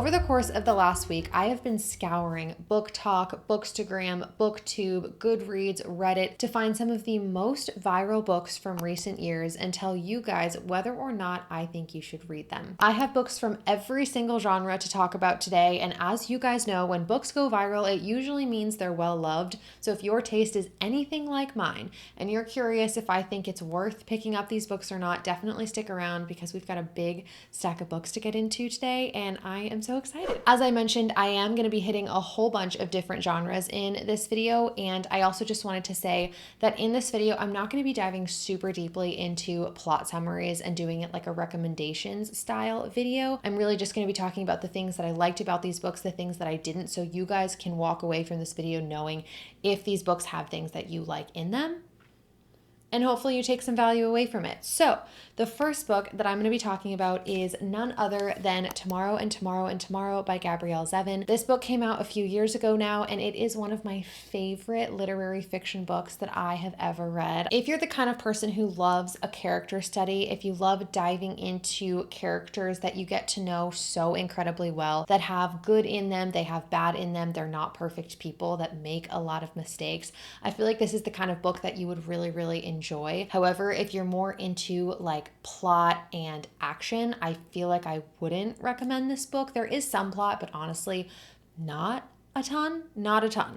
Over the course of the last week, I have been scouring BookTok, Bookstagram, BookTube, Goodreads, Reddit to find some of the most viral books from recent years and tell you guys whether or not I think you should read them. I have books from every single genre to talk about today, and as you guys know, when books go viral, it usually means they're well loved. So if your taste is anything like mine and you're curious if I think it's worth picking up these books or not, definitely stick around because we've got a big stack of books to get into today, and I am so excited. As I mentioned, I am going to be hitting a whole bunch of different genres in this video, and I also just wanted to say that in this video, I'm not going to be diving super deeply into plot summaries and doing it like a recommendations style video. I'm really just going to be talking about the things that I liked about these books, the things that I didn't, so you guys can walk away from this video knowing if these books have things that you like in them, and hopefully you take some value away from it. So the first book that I'm going to be talking about is none other than Tomorrow and Tomorrow and Tomorrow by Gabrielle Zevin. This book came out a few years ago now, and it is one of my favorite literary fiction books that I have ever read. If you're the kind of person who loves a character study, if you love diving into characters that you get to know so incredibly well, that have good in them, they have bad in them, they're not perfect people, that make a lot of mistakes, I feel like this is the kind of book that you would really enjoy. However, if you're more into like plot and action, I feel like I wouldn't recommend this book. There is some plot, but honestly, not a ton.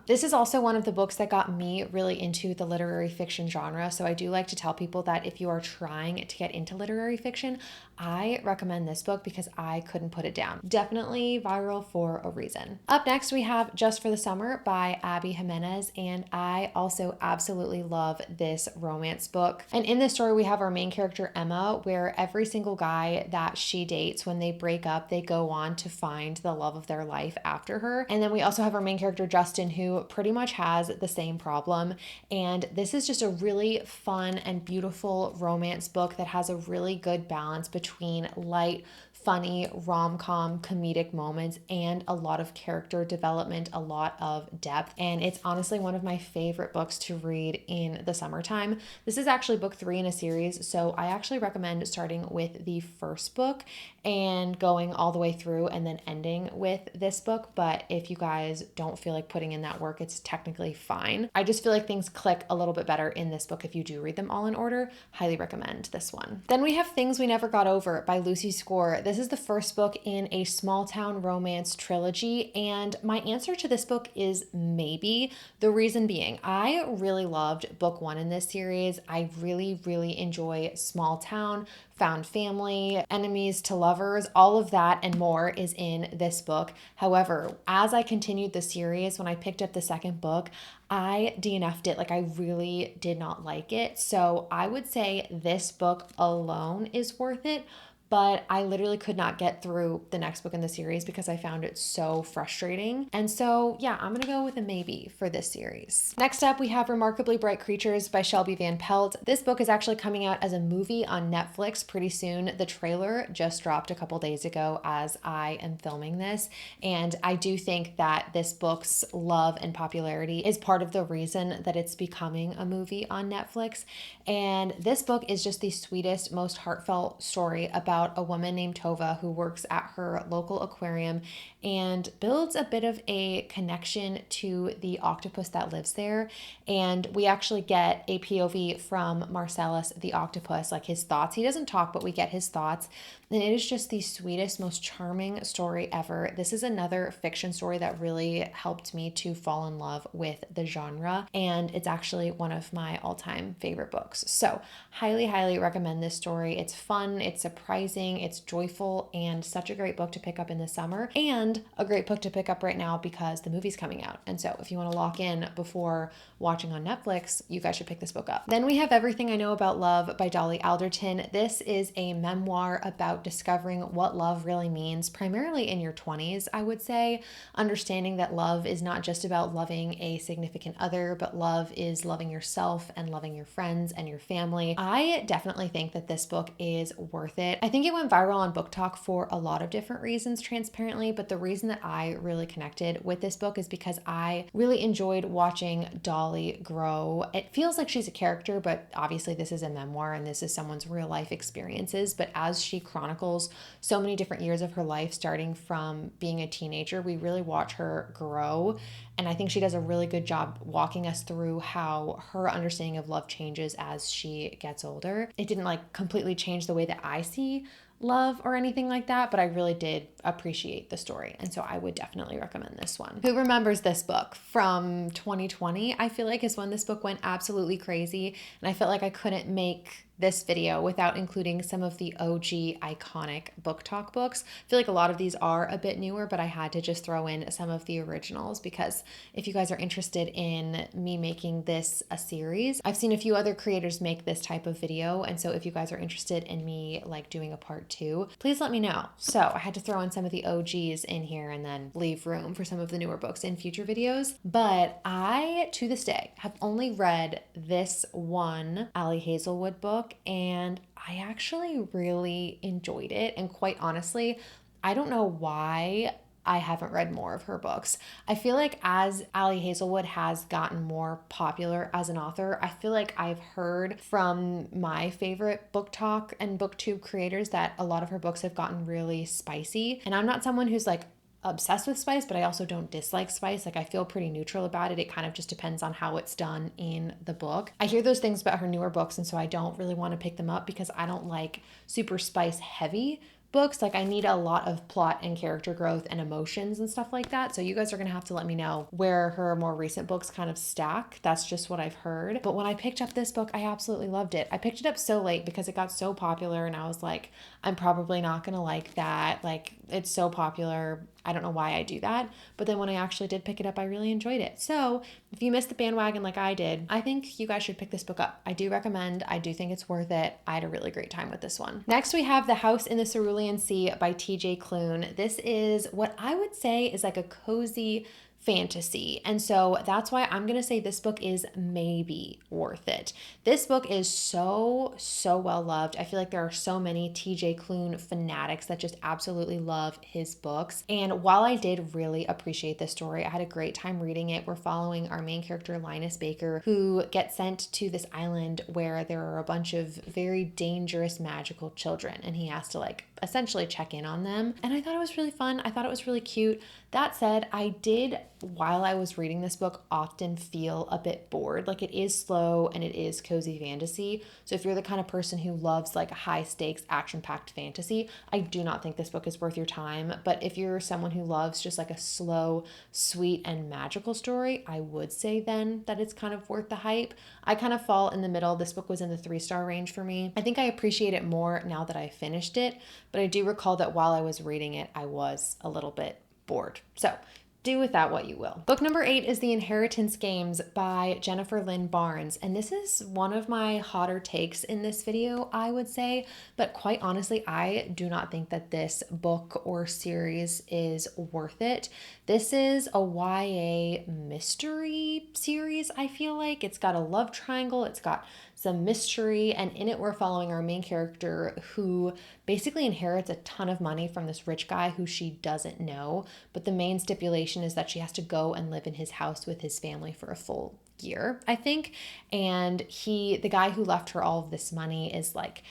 This is also one of the books that got me really into the literary fiction genre. So I do like to tell people that if you are trying to get into literary fiction, I recommend this book because I couldn't put it down. Definitely viral for a reason. Up next, we have Just for the Summer by Abby Jimenez, and I also absolutely love this romance book. And in this story, we have our main character, Emma, where every single guy that she dates, when they break up, they go on to find the love of their life after her. And then we also have our main character, Justin, who pretty much has the same problem. And this is just a really fun and beautiful romance book that has a really good balance between light, funny, rom-com, comedic moments, and a lot of character development, a lot of depth. And it's honestly one of my favorite books to read in the summertime. This is actually book 3 in a series, so I actually recommend starting with the first book and going all the way through and then ending with this book. But if you guys don't feel like putting in that work, it's technically fine. I just feel like things click a little bit better in this book if you do read them all in order. Highly recommend this one. Then we have Things We Never Got Over by Lucy Score. This is the first book in a small town romance trilogy, and my answer to this book is maybe. The reason being, I really loved book 1 in this series. I really enjoy small town, found family, enemies to lovers, all of that and more is in this book. However, as I continued the series, when I picked up the second book, I DNF'd it. Like, I really did not like it. So I would say this book alone is worth it, but I literally could not get through the next book in the series because I found it so frustrating. And so, yeah, I'm gonna go with a maybe for this series. Next up, we have Remarkably Bright Creatures by Shelby Van Pelt. This book is actually coming out as a movie on Netflix pretty soon. The trailer just dropped a couple days ago as I am filming this. And I do think that this book's love and popularity is part of the reason that it's becoming a movie on Netflix. And this book is just the sweetest, most heartfelt story about a woman named Tova who works at her local aquarium and builds a bit of a connection to the octopus that lives there. And we actually get a POV from Marcellus the octopus, like his thoughts. He doesn't talk, but we get his thoughts. And it is just the sweetest, most charming story ever. This is another fiction story that really helped me to fall in love with the genre. And it's actually one of my all-time favorite books. So highly recommend this story. It's fun, it's surprising, it's joyful, and such a great book to pick up in the summer, and a great book to pick up right now because the movie's coming out. And so if you want to lock in before watching on Netflix, you guys should pick this book up. Then we have Everything I Know About Love by Dolly Alderton. This is a memoir about discovering what love really means, primarily in your 20s, I would say. Understanding that love is not just about loving a significant other, but love is loving yourself and loving your friends and your family. I definitely think that this book is worth it. I think think it went viral on BookTok for a lot of different reasons, transparently, but the reason that I really connected with this book is because I really enjoyed watching Dolly grow. It feels like she's a character, but obviously this is a memoir and this is someone's real life experiences. But as she chronicles so many different years of her life, starting from being a teenager, we really watch her grow. And I think she does a really good job walking us through how her understanding of love changes as she gets older. It didn't like completely change the way that I see love or anything like that, but I really did appreciate the story. And so I would definitely recommend this one. Who remembers this book from 2020? I feel like is when this book went absolutely crazy. And I felt like I couldn't make this video without including some of the OG iconic BookTok books. I feel like a lot of these are a bit newer, but I had to just throw in some of the originals because if you guys are interested in me making this a series, I've seen a few other creators make this type of video. And so if you guys are interested in me like doing a part 2, please let me know. So I had to throw in some of the OGs in here and then leave room for some of the newer books in future videos. But I, to this day, have only read this one Ali Hazelwood book, and I actually really enjoyed it. And quite honestly, I don't know why I haven't read more of her books. I feel like as Ali Hazelwood has gotten more popular as an author, I feel like I've heard from my favorite BookTok and BookTube creators that a lot of her books have gotten really spicy. And I'm not someone who's like obsessed with spice, but I also don't dislike spice. Like I feel pretty neutral about it. It kind of just depends on how it's done in the book. I hear those things about her newer books, and so I don't really want to pick them up because I don't like super spice heavy books. Like I need a lot of plot and character growth and emotions and stuff like that. So you guys are going to have to let me know where her more recent books kind of stack. That's just what I've heard. But when I picked up this book, I absolutely loved it. I picked it up so late because it got so popular and I was like, I'm probably not going to like that. Like it's so popular. I don't know why I do that. But then when I actually did pick it up, I really enjoyed it. So if you missed the bandwagon like I did, I think you guys should pick this book up. I do recommend. I do think it's worth it. I had a really great time with this one. Next, we have The House in the Cerulean Sea by TJ Klune. This is what I would say is like a cozy fantasy. And so that's why I'm going to say this book is maybe worth it. This book is so well loved. I feel like there are so many TJ Klune fanatics that just absolutely love his books. And while I did really appreciate this story, I had a great time reading it. We're following our main character, Linus Baker, who gets sent to this island where there are a bunch of very dangerous magical children. And he has to like essentially check in on them. And I thought it was really fun. I thought it was really cute. That said, I did, while I was reading this book, often feel a bit bored. Like it is slow and it is cozy fantasy. So if you're the kind of person who loves like high stakes, action-packed fantasy, I do not think this book is worth your time. But if you're someone who loves just like a slow, sweet, and magical story, I would say then that it's kind of worth the hype. I kind of fall in the middle. This book was in the 3-star range for me. I think I appreciate it more now that I finished it, but I do recall that while I was reading it, I was a little bit bored. So do with that what you will. Book number 8 is The Inheritance Games by Jennifer Lynn Barnes. And this is one of my hotter takes in this video, I would say. But quite honestly, I do not think that this book or series is worth it. This is a YA mystery series, I feel like. It's got a love triangle. It's got some mystery, and in it we're following our main character who basically inherits a ton of money from this rich guy who she doesn't know, but the main stipulation is that she has to go and live in his house with his family for a full year, I think. And the guy who left her all of this money is like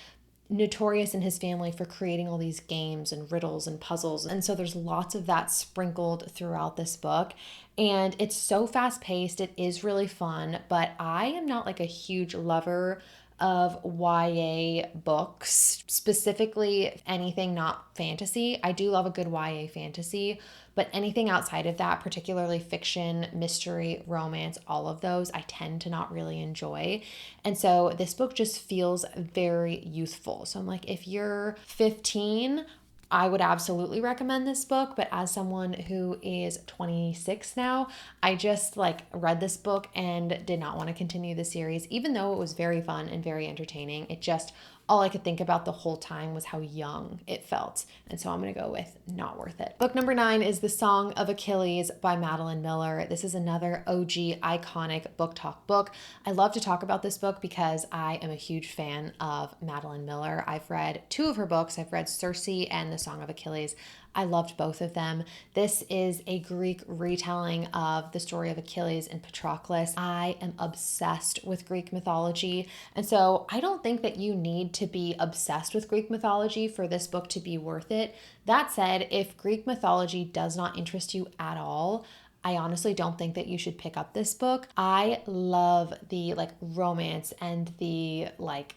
notorious in his family for creating all these games and riddles and puzzles. And so there's lots of that sprinkled throughout this book. And it's so fast paced. It is really fun, but I am not like a huge lover of YA books, specifically anything not fantasy. I do love a good YA fantasy, but anything outside of that, particularly fiction, mystery, romance, all of those, I tend to not really enjoy. And so this book just feels very youthful. So I'm like, if you're 15, I would absolutely recommend this book, but as someone who is 26 now, I just like read this book and did not want to continue the series, even though it was very fun and very entertaining. It just all I could think about the whole time was how young it felt. And so I'm going to go with not worth it. Book number 9 is The Song of Achilles by Madeline Miller. This is another OG iconic book talk book. I love to talk about this book because I am a huge fan of Madeline Miller. I've read 2 of her books. I've read Circe and The Song of Achilles. I loved both of them. This is a Greek retelling of the story of Achilles and Patroclus. I am obsessed with Greek mythology, and so I don't think that you need to be obsessed with Greek mythology for this book to be worth it. That said, if Greek mythology does not interest you at all, I honestly don't think that you should pick up this book. I love the romance and the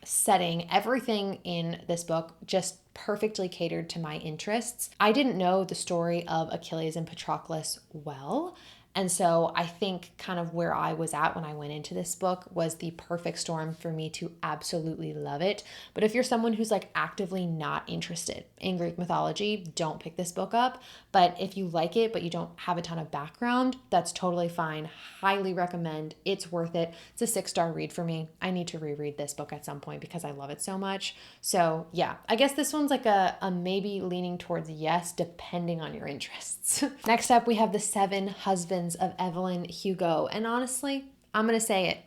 setting. Everything in this book just perfectly catered to my interests. I didn't know the story of Achilles and Patroclus well. And so I think kind of where I was at when I went into this book was the perfect storm for me to absolutely love it. But if you're someone who's actively not interested in Greek mythology, don't pick this book up. But if you like it, but you don't have a ton of background, that's totally fine. Highly recommend. It's worth it. It's a 6-star read for me. I need to reread this book at some point because I love it so much. So yeah, I guess this one's a maybe leaning towards yes, depending on your interests. Next up, we have The 7 Husbands of Evelyn Hugo. And honestly, I'm going to say it.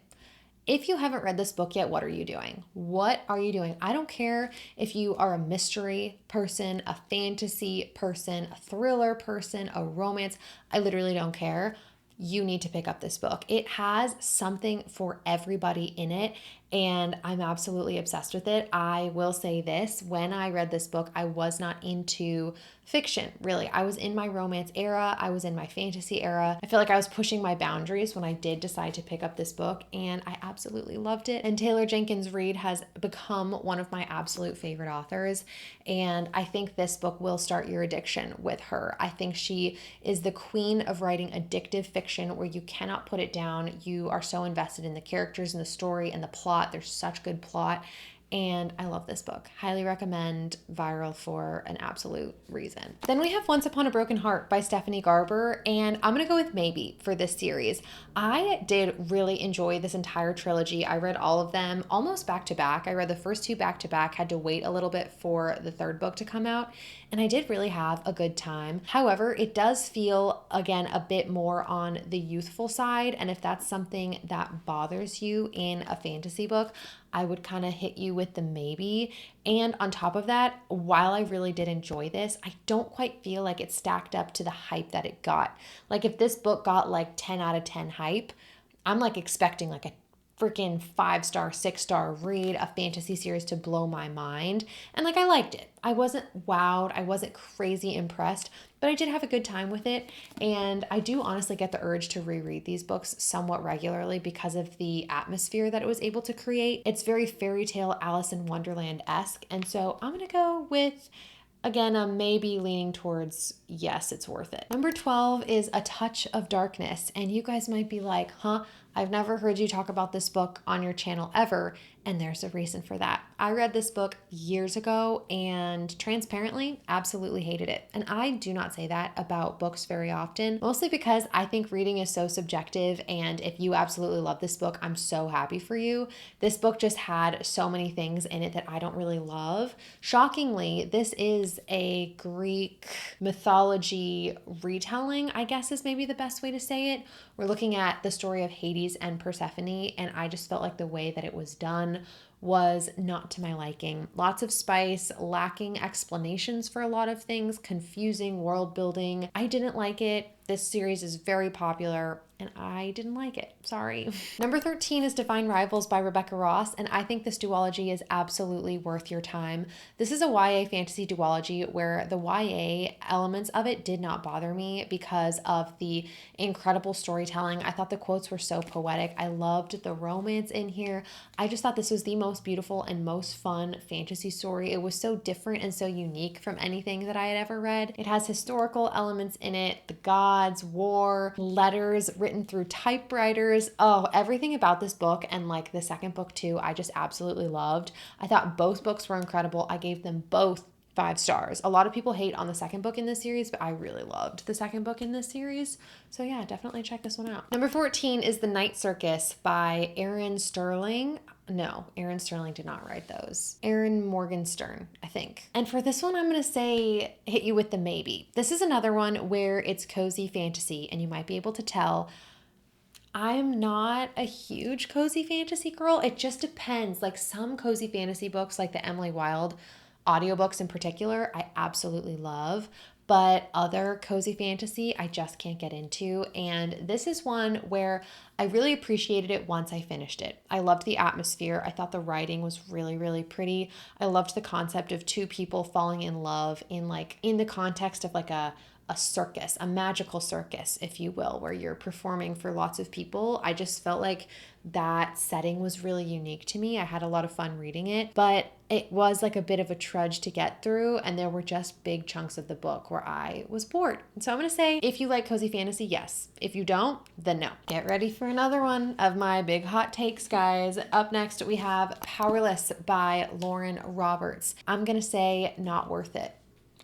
If you haven't read this book yet, what are you doing? What are you doing? I don't care if you are a mystery person, a fantasy person, a thriller person, a romance. I literally don't care. You need to pick up this book. It has something for everybody in it, and I'm absolutely obsessed with it. I will say this, when I read this book, I was not into fiction, really. I was in my romance era. I was in my fantasy era. I feel like I was pushing my boundaries when I did decide to pick up this book, and I absolutely loved it. And Taylor Jenkins Reid has become one of my absolute favorite authors, and I think this book will start your addiction with her. I think she is the queen of writing addictive fiction where you cannot put it down. You are so invested in the characters and the story and the plot. There's such good plot. And I love this book. Highly recommend. Viral for an absolute reason. Then we have Once Upon a Broken Heart by Stephanie Garber, and I'm gonna go with maybe for this series. I did really enjoy this entire trilogy. I read all of them almost back to back. I read the first 2 back to back, had to wait a little bit for the 3rd book to come out, and I did really have a good time. However, it does feel, again, a bit more on the youthful side, and if that's something that bothers you in a fantasy book, I would kind of hit you with the maybe. And on top of that, while I really did enjoy this, I don't quite feel like it stacked up to the hype that it got. If this book got 10 out of 10 hype, I'm expecting a freaking 5-star, 6-star read, a fantasy series to blow my mind. And I liked it. I wasn't wowed. I wasn't crazy impressed, but I did have a good time with it. And I do honestly get the urge to reread these books somewhat regularly because of the atmosphere that it was able to create. It's very fairy tale Alice in Wonderland-esque. And so I'm going to go with, again, I'm maybe leaning towards yes, it's worth it. Number 12 is A Touch of Darkness. And you guys might be like, huh? I've never heard you talk about this book on your channel ever, and there's a reason for that. I read this book years ago and transparently absolutely hated it. And I do not say that about books very often, mostly because I think reading is so subjective, and if you absolutely love this book, I'm so happy for you. This book just had so many things in it that I don't really love. Shockingly, this is a Greek mythology retelling, I guess is maybe the best way to say it. We're looking at the story of Hades and Persephone, and I just felt like the way that it was done was not to my liking. Lots of spice, lacking explanations for a lot of things, confusing world building. I didn't like it. This series is very popular, and I didn't like it. Sorry. Number 13 is Divine Rivals by Rebecca Ross, and I think this duology is absolutely worth your time. This is a YA fantasy duology where the YA elements of it did not bother me because of the incredible storytelling. I thought the quotes were so poetic. I loved the romance in here. I just thought this was the most beautiful and most fun fantasy story. It was so different and so unique from anything that I had ever read. It has historical elements in it, the gods, war, letters written through typewriters. Oh, everything about this book and like the second book too, I just absolutely loved. I thought both books were incredible. I gave them both 5 stars. A lot of people hate on the second book in this series, but I really loved the second book in this series. So yeah, definitely check this one out. Number 14 is The Night Circus by Aaron Sterling. No, Aaron Sterling did not write those. Aaron Morgenstern, I think. And for this one, I'm going to say hit you with the maybe. This is another one where it's cozy fantasy, and you might be able to tell I'm not a huge cozy fantasy girl. It just depends. Like some cozy fantasy books, like the Emily Wilde audiobooks in particular, I absolutely love. But other cozy fantasy, I just can't get into. And this is one where I really appreciated it once I finished it. I loved the atmosphere. I thought the writing was really, really pretty. I loved the concept of two people falling in love in the context of like a circus, a magical circus, if you will, where you're performing for lots of people. I just felt like that setting was really unique to me. I had a lot of fun reading it, but it was like a bit of a trudge to get through, and there were just big chunks of the book where I was bored. And so I'm going to say, if you like cozy fantasy, yes. If you don't, then no. Get ready for another one of my big hot takes, guys. Up next, we have Powerless by Lauren Roberts. I'm going to say not worth it.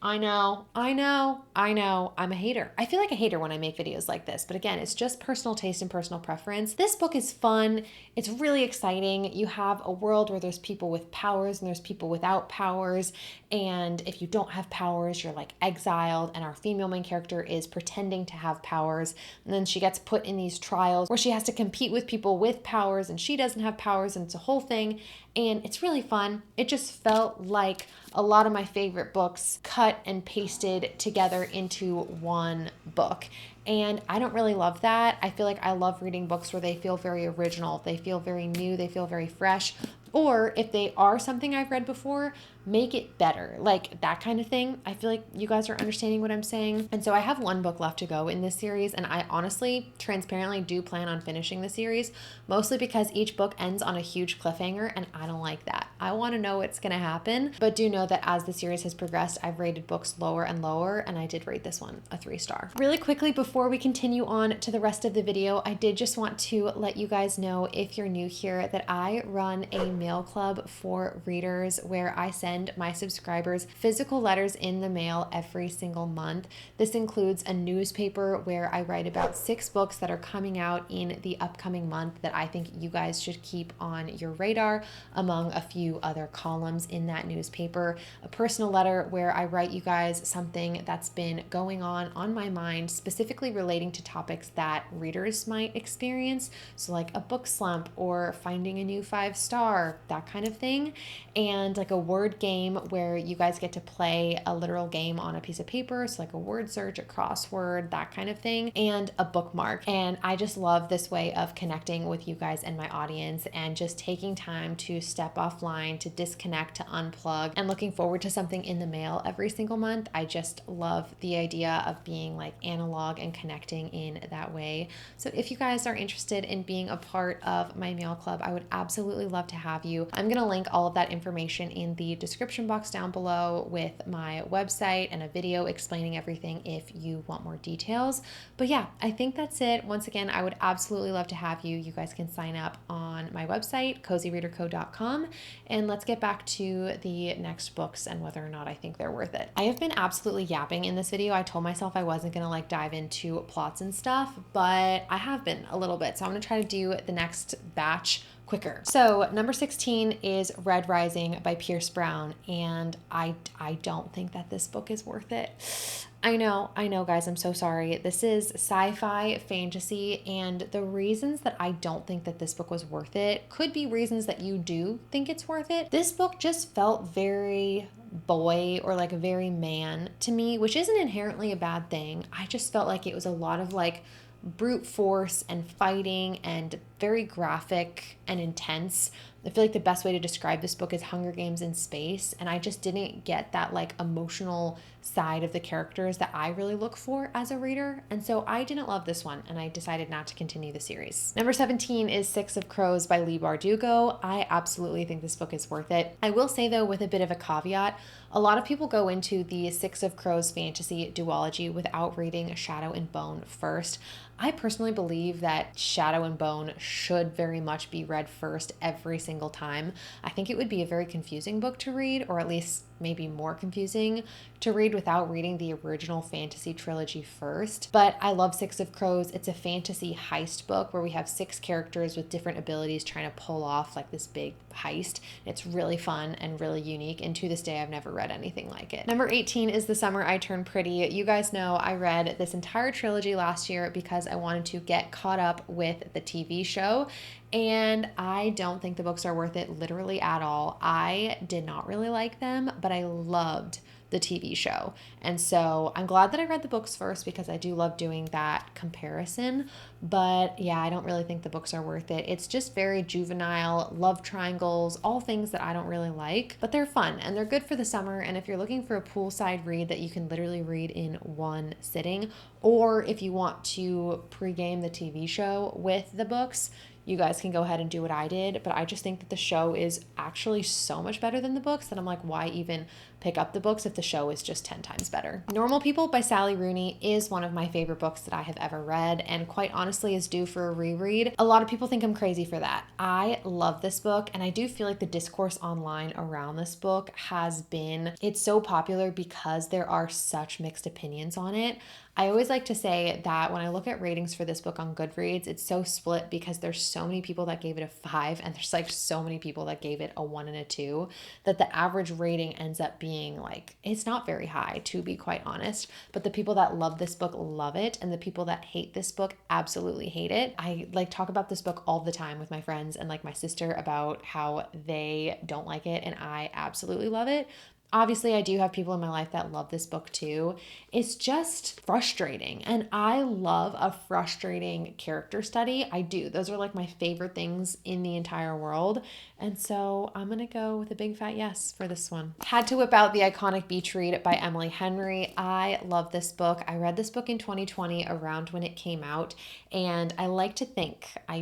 I know. I'm a hater. I feel like a hater when I make videos like this, but again, it's just personal taste and personal preference. This book is fun. It's really exciting. You have a world where there's people with powers and there's people without powers. And if you don't have powers, you're like exiled. And our female main character is pretending to have powers. And then she gets put in these trials where she has to compete with people with powers and she doesn't have powers. And it's a whole thing. And it's really fun. It just felt like a lot of my favorite books cut and pasted together into one book. And I don't really love that. I feel like I love reading books where they feel very original, they feel very new, they feel very fresh. Or if they are something I've read before, make it better. Like that kind of thing. I feel like you guys are understanding what I'm saying. And so I have one book left to go in this series, and I honestly, transparently do plan on finishing the series, mostly because each book ends on a huge cliffhanger, and I don't like that. I want to know what's going to happen, but do know that as the series has progressed, I've rated books lower and lower, and I did rate this one a 3-star. Really quickly, before we continue on to the rest of the video, I did just want to let you guys know, if you're new here, that I run a mail club for readers where I send my subscribers physical letters in the mail every single month. This includes a newspaper where I write about 6 books that are coming out in the upcoming month that I think you guys should keep on your radar, among a few other columns in that newspaper. A personal letter where I write you guys something that's been going on my mind, specifically relating to topics that readers might experience. So like a book slump or finding a new 5-star, that kind of thing. And like a word game where you guys get to play a literal game on a piece of paper. So like a word search, a crossword, that kind of thing, and a bookmark. And I just love this way of connecting with you guys and my audience, and just taking time to step offline, to disconnect, to unplug, and looking forward to something in the mail every single month. I just love the idea of being like analog and connecting in that way. So if you guys are interested in being a part of my mail club, I would absolutely love to have you. I'm going to link all of that information in the description box down below with my website and a video explaining everything if you want more details. But yeah, I think that's it. Once again, I would absolutely love to have you. You guys can sign up on my website, cozyreaderco.com, and let's get back to the next books and whether or not I think they're worth it. I have been absolutely yapping in this video. I told myself I wasn't gonna like dive into plots and stuff, but I have been a little bit. So I'm gonna try to do the next batch quicker. So number 16 is Red Rising by Pierce Brown, and I don't think that this book is worth it. I know guys, I'm so sorry. This is sci-fi fantasy, and the reasons that I don't think that this book was worth it could be reasons that you do think it's worth it. This book just felt very boy or like very man to me, which isn't inherently a bad thing. I just felt like it was a lot of like brute force and fighting and very graphic and intense. I feel like the best way to describe this book is Hunger Games in space, and I just didn't get that like emotional side of the characters that I really look for as a reader, and so I didn't love this one, and I decided not to continue the series. Number 17 is Six of Crows by Leigh Bardugo. I absolutely think this book is worth it. I will say though, with a bit of a caveat, a lot of people go into the Six of Crows fantasy duology without reading Shadow and Bone first. I personally believe that Shadow and Bone should very much be read first every single time. I think it would be a very confusing book to read, or at least maybe more confusing to read without reading the original fantasy trilogy first. But I love Six of Crows. It's a fantasy heist book where we have 6 characters with different abilities trying to pull off like this big heist. It's really fun and really unique, and to this day I've never read anything like it. Number 18 is The Summer I Turned Pretty. You guys know I read this entire trilogy last year because I wanted to get caught up with the TV show, and I don't think the books are worth it literally at all. I did not really like them, but I loved the TV show. And so I'm glad that I read the books first because I do love doing that comparison. But yeah, I don't really think the books are worth it. It's just very juvenile, love triangles, all things that I don't really like, but they're fun and they're good for the summer. And if you're looking for a poolside read that you can literally read in one sitting, or if you want to pregame the TV show with the books, you guys can go ahead and do what I did. But I just think that the show is actually so much better than the books that I'm like, why even pick up the books if the show is just 10 times better? Normal People by Sally Rooney is one of my favorite books that I have ever read, and quite honestly is due for a reread. A lot of people think I'm crazy for that. I love this book, and I do feel like the discourse online around this book has been, it's so popular because there are such mixed opinions on it. I always like to say that when I look at ratings for this book on Goodreads, it's so split because there's so many people that gave it a 5 and there's like so many people that gave it a 1 and a 2 that the average rating ends up being like, it's not very high, to be quite honest. But the people that love this book love it, and the people that hate this book absolutely hate it. I like talk about this book all the time with my friends and like my sister about how they don't like it, and I absolutely love it. Obviously, I do have people in my life that love this book too. It's just frustrating, and I love a frustrating character study. I do. Those are like my favorite things in the entire world, and so I'm gonna go with a big fat yes for this one. Had to whip out The Iconic Beach Read by Emily Henry. I love this book. I read this book in 2020 around when it came out, and I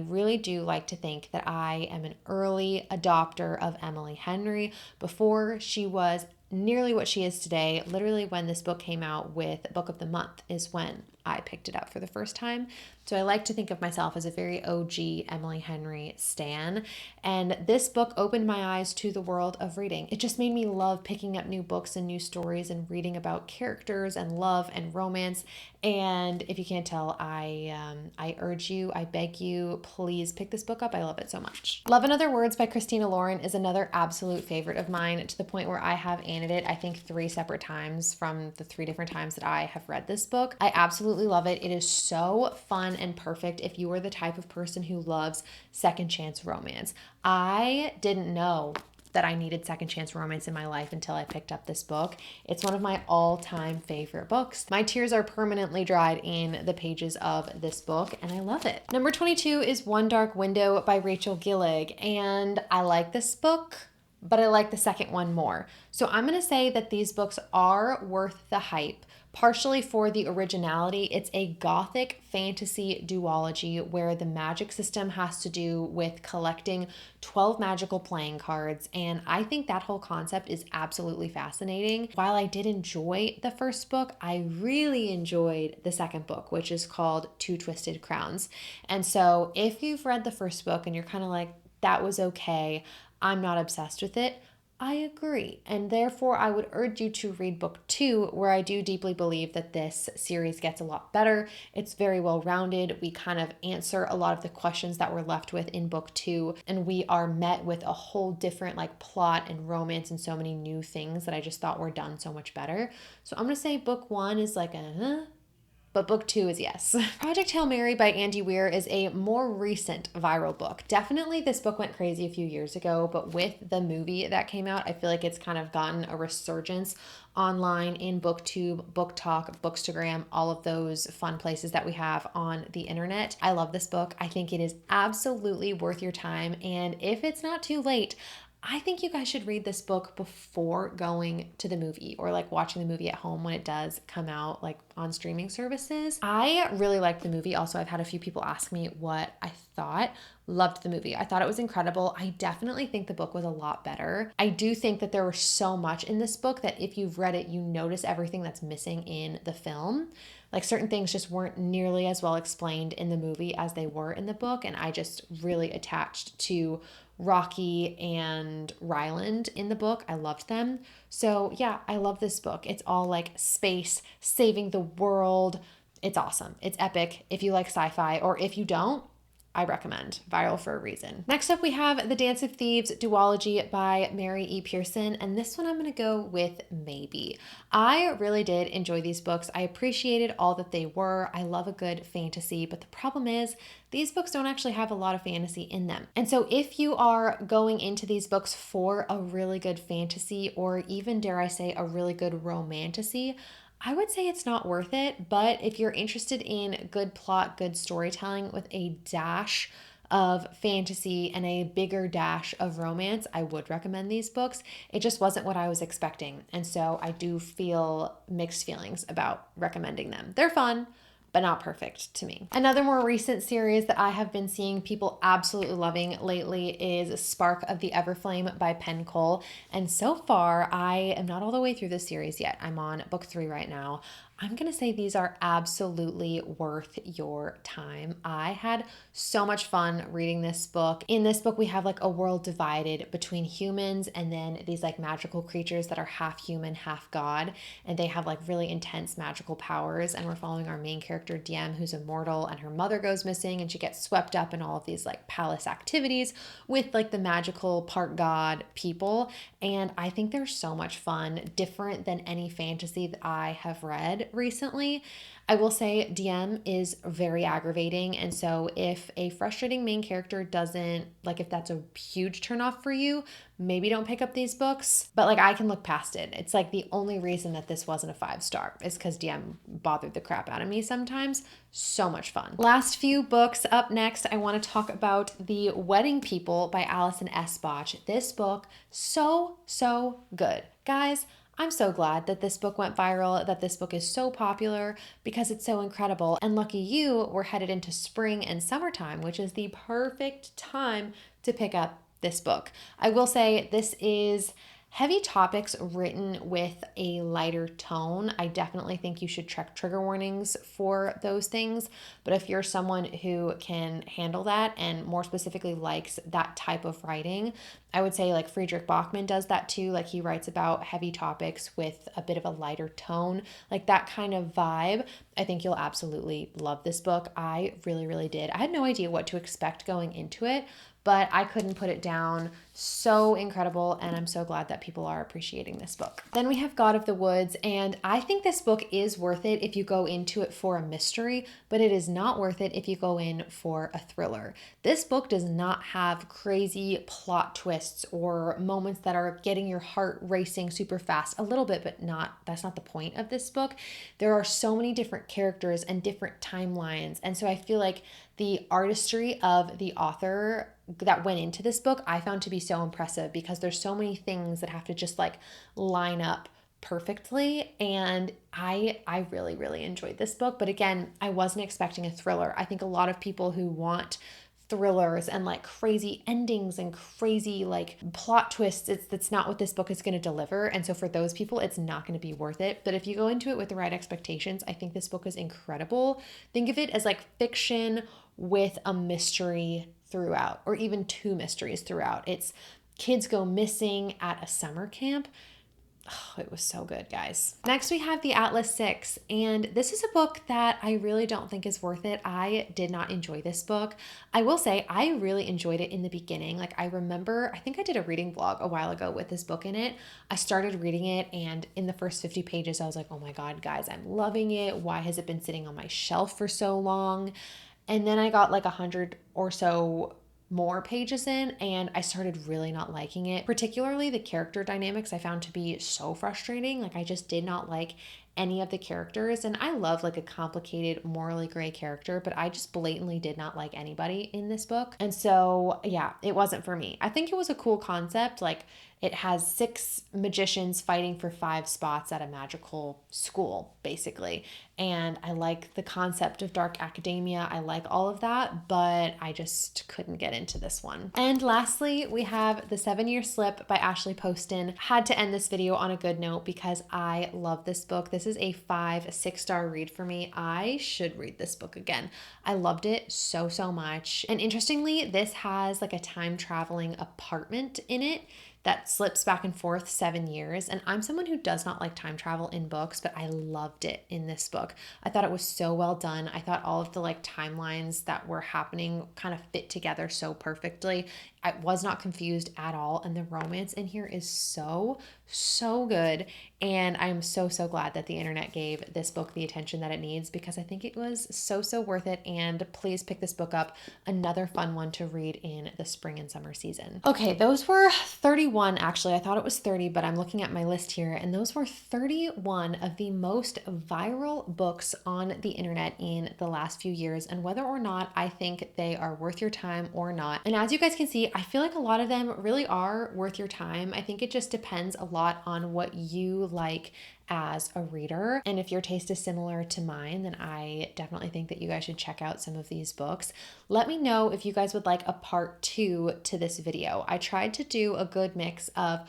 really do like to think that I am an early adopter of Emily Henry before she was nearly what she is today. Literally when this book came out with Book of the Month is when I picked it up for the first time. So I like to think of myself as a very OG Emily Henry stan. And this book opened my eyes to the world of reading. It just made me love picking up new books and new stories and reading about characters and love and romance. And if you can't tell, I urge you, I beg you, please pick this book up. I love it so much. Love and Other Words by Christina Lauren is another absolute favorite of mine, to the point where I have annotated it, I think 3 separate times from the 3 different times that I have read this book. I absolutely love it. It is so fun and perfect if you are the type of person who loves second chance romance. I didn't know that I needed second chance romance in my life until I picked up this book. It's one of my all-time favorite books. My tears are permanently dried in the pages of this book, and I love it. Number 22 is One Dark Window by Rachel Gillig, and I like this book, but I like the second one more. So I'm gonna say that these books are worth the hype, partially for the originality. It's a gothic fantasy duology where the magic system has to do with collecting 12 magical playing cards, and I think that whole concept is absolutely fascinating. While I did enjoy the first book, I really enjoyed the second book, which is called Two Twisted Crowns. And so if you've read the first book and you're kind of like, that was okay, I'm not obsessed with it, I agree. And therefore, I would urge you to read book 2, where I do deeply believe that this series gets a lot better. It's very well rounded. We kind of answer a lot of the questions that we're left with in book 2, and we are met with a whole different like plot and romance and so many new things that I just thought were done so much better. So I'm gonna say book 1 is like but book 2 is yes. Project Hail Mary by Andy Weir is a more recent viral book. Definitely this book went crazy a few years ago, but with the movie that came out, I feel like it's kind of gotten a resurgence online in booktube, booktok, bookstagram, all of those fun places that we have on the internet. I love this book. I think it is absolutely worth your time, and if it's not too late, I think you guys should read this book before going to the movie, or like watching the movie at home when it does come out like on streaming services. I really liked the movie. Also, I've had a few people ask me what I thought. Loved the movie. I thought it was incredible. I definitely think the book was a lot better. I do think that there was so much in this book that if you've read it, you notice everything that's missing in the film. Like certain things just weren't nearly as well explained in the movie as they were in the book, and I just really attached to Rocky and Ryland in the book. I loved them. So yeah, I love this book. It's all like space, saving the world. It's awesome. It's epic. If you like sci-fi, or if you don't, I recommend. Viral for a reason. Next up, we have The Dance of Thieves Duology by Mary E. Pearson, and this one I'm going to go with maybe. I really did enjoy these books. I appreciated all that they were. I love a good fantasy, but the problem is these books don't actually have a lot of fantasy in them. And so if you are going into these books for a really good fantasy, or even, dare I say, a really good romantasy, I would say it's not worth it, but if you're interested in good plot, good storytelling with a dash of fantasy and a bigger dash of romance, I would recommend these books. It just wasn't what I was expecting, and so I do feel mixed feelings about recommending them. They're fun, but not perfect to me. Another more recent series that I have been seeing people absolutely loving lately is Spark of the Everflame by Penn Cole. And so far, I am not all the way through this series yet. I'm on book 3 right now. I'm gonna say these are absolutely worth your time. I had so much fun reading this book. In this book, we have like a world divided between humans and then these like magical creatures that are half human, half god. And they have like really intense magical powers. And we're following our main character, Diem, who's immortal, and her mother goes missing and she gets swept up in all of these like palace activities with like the magical part god people. And I think they're so much fun, different than any fantasy that I have read recently. I will say DM is very aggravating, and so if a frustrating main character doesn't, like if that's a huge turnoff for you, maybe don't pick up these books, but like I can look past it. It's like the only reason that this wasn't a 5-star is because DM bothered the crap out of me sometimes. So much fun. Last few books up next, I want to talk about The Wedding People by Allison S. Botch. This book, so good. Guys, I'm so glad that this book went viral, that this book is so popular, because it's so incredible. And lucky you, we're headed into spring and summertime, which is the perfect time to pick up this book. I will say this is heavy topics written with a lighter tone. I definitely think you should check trigger warnings for those things. But if you're someone who can handle that and more specifically likes that type of writing, I would say like Friedrich Bachman does that too. Like he writes about heavy topics with a bit of a lighter tone, like that kind of vibe. I think you'll absolutely love this book. I really did. I had no idea what to expect going into it, but I couldn't put it down. So incredible, and I'm so glad that people are appreciating this book. Then we have God of the Woods, and I think this book is worth it if you go into it for a mystery, but it is not worth it if you go in for a thriller. This book does not have crazy plot twists or moments that are getting your heart racing super fast. A little bit, but that's not the point of this book. There are so many different characters and different timelines, and so I feel like the artistry of the author that went into this book I found to be so impressive, because there's so many things that have to just like line up perfectly, and I really enjoyed this book. But again, I wasn't expecting a thriller. I think a lot of people who want thrillers and like crazy endings and crazy like plot twists, that's not what this book is going to deliver. And so for those people, it's not going to be worth it. But if you go into it with the right expectations, I think this book is incredible. Think of it as like fiction with a mystery throughout, or even 2 mysteries throughout. It's kids go missing at a summer camp. Oh, it was so good, guys. Next, we have The Atlas Six, and this is a book that I really don't think is worth it. I did not enjoy this book. I will say I really enjoyed it in the beginning. Like I remember, I think I did a reading vlog a while ago with this book in it. I started reading it, and in the first 50 pages, I was like, oh my God, guys, I'm loving it. Why has it been sitting on my shelf for so long? And then I got like 100 or so more pages in, and I started really not liking it. Particularly the character dynamics I found to be so frustrating. Like I just did not like any of the characters, and I love like a complicated, morally gray character, but I just blatantly did not like anybody in this book. And so yeah, it wasn't for me. I think it was a cool concept. Like it has 6 magicians fighting for 5 spots at a magical school, basically. And I like the concept of dark academia. I like all of that, but I just couldn't get into this one. And lastly, we have The 7-Year Slip by Ashley Poston. Had to end this video on a good note because I love this book. This this is a 5-6-star read for me. I should read this book again. I loved it so, so much. And interestingly, this has like a time traveling apartment in it that slips back and forth 7 years. And I'm someone who does not like time travel in books, but I loved it in this book. I thought it was so well done. I thought all of the like timelines that were happening kind of fit together so perfectly. I was not confused at all. And the romance in here is so, so good. And I'm so, so glad that the internet gave this book the attention that it needs, because I think it was so, so worth it. And please pick this book up. Another fun one to read in the spring and summer season. Okay, those were 31 actually. I thought it was 30, but I'm looking at my list here, and those were 31 of the most viral books on the internet in the last few years, and whether or not I think they are worth your time or not. And as you guys can see, I feel like a lot of them really are worth your time. I think it just depends a lot on what you like as a reader. And if your taste is similar to mine, then I definitely think that you guys should check out some of these books. Let me know if you guys would like a part 2 to this video. I tried to do a good mix of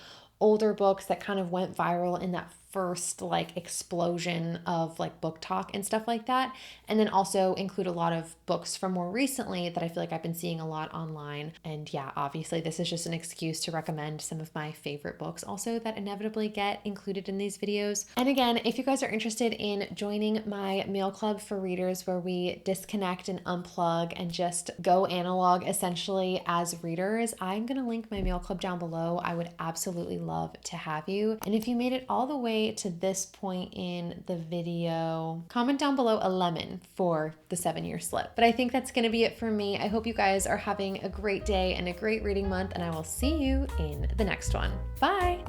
older books that kind of went viral in that first like explosion of like BookTok and stuff like that, and then also include a lot of books from more recently that I feel like I've been seeing a lot online. And yeah, obviously this is just an excuse to recommend some of my favorite books also that inevitably get included in these videos. And again, if you guys are interested in joining my mail club for readers, where we disconnect and unplug and just go analog essentially as readers, I'm gonna link my mail club down below. I would absolutely love to have you. And if you made it all the way to this point in the video, comment down below a lemon for the 7-year slip. But I think that's going to be it for me. I hope you guys are having a great day and a great reading month, and I will see you in the next one. Bye.